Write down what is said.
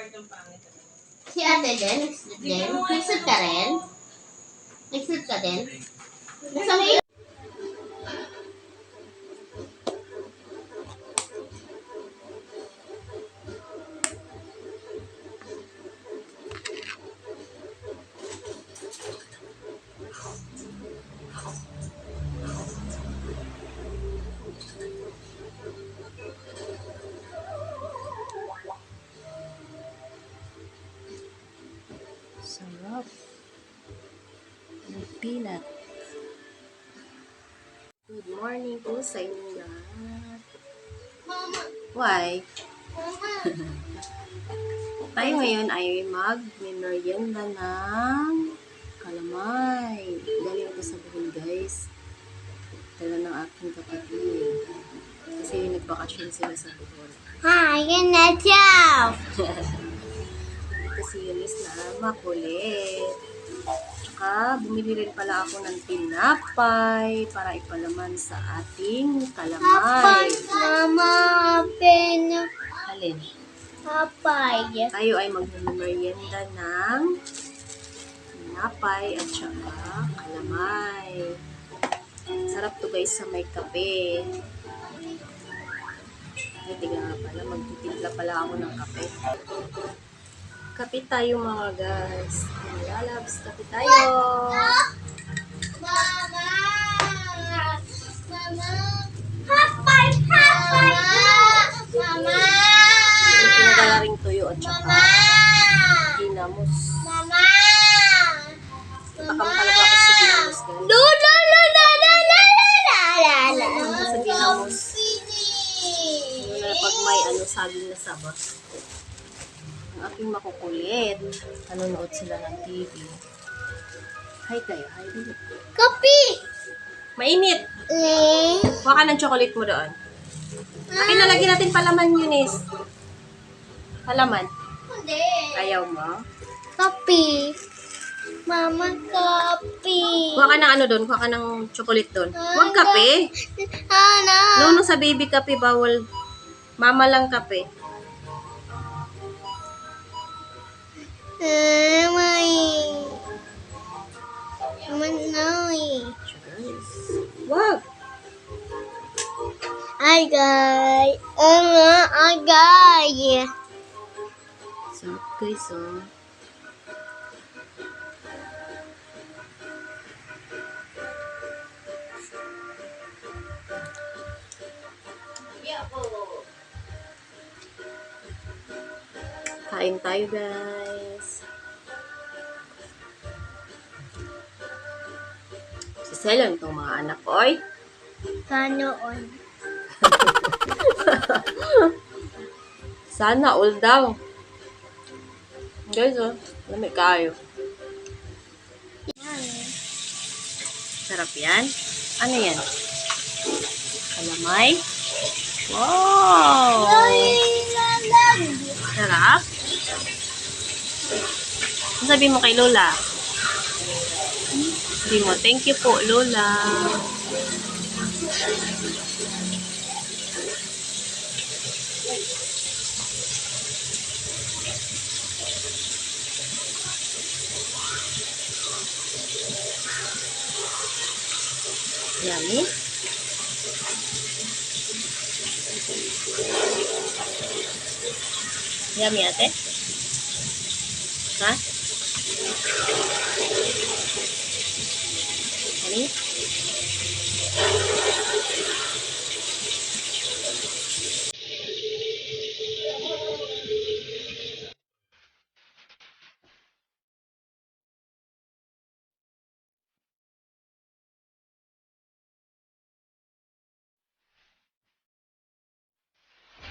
Si ate din, nag-sleep din. Nag-sleep ka rin? Nag-sleep ka din? Nasa may... Sarap. May peanut. Good morning po sa inyo lahat. Mama, Why? mama. Tayo ngayon ay mag-merienda ng kalamay. Galing ito sa Bohol, guys. Dala ng aking kapatid. Kasi nagbakasyon sila sa Bohol. Hi, yan na siya. Ito si Eunice na makulit. Tsaka, bumili rin pala ako ng tinapay para ipalaman sa ating kalamay. Mama, pen. Alin? Papay. Tayo ay mag-merienda ng tinapay at saka kalamay. Sarap to guys sa may kape. Ay, tiga nga pala. Magtitimpla pala ako ng kape. Kape tayo mga guys. Lalabs, kape tayo. Mama. Mama. Papay, papay. Mama. Yung pinagalaring tuyo at saka Mama. ginamos. Mama. Takam talaga ako sa ginamos guys. La la la la la la la la. Ano sa ginamos? Yun na pag may saging na saba. Ang aking makukulit. Nanonood sila ng TV. Hi kayo. Hi dito. Kapi. Mainit. Kuha ka ng chocolate mo doon. Akin nalagyan natin palaman, Eunice. Palaman. Hindi. Ayaw mo? Kapi. Mama, kapi. Kuha ka ng ano doon. Kuha ka ng chocolate doon. Huwag kape. Ana. No, sa baby kape, bawal. Mama lang kape. May. Manoy. Wag. Agay. Agay. Sarap guys, oh. Kain tayo guys. Si Selon itong mga anak ko, oy. Kanoon. Sana all daw. Guys, oh. Lamig kayo. Sarap yan. Ano yan? Kalamay? Wow! Sarap? Ano sabi mo kay Lola? Sabi mo, thank you po, Lola. Yummy. Yummy, ate? Ha?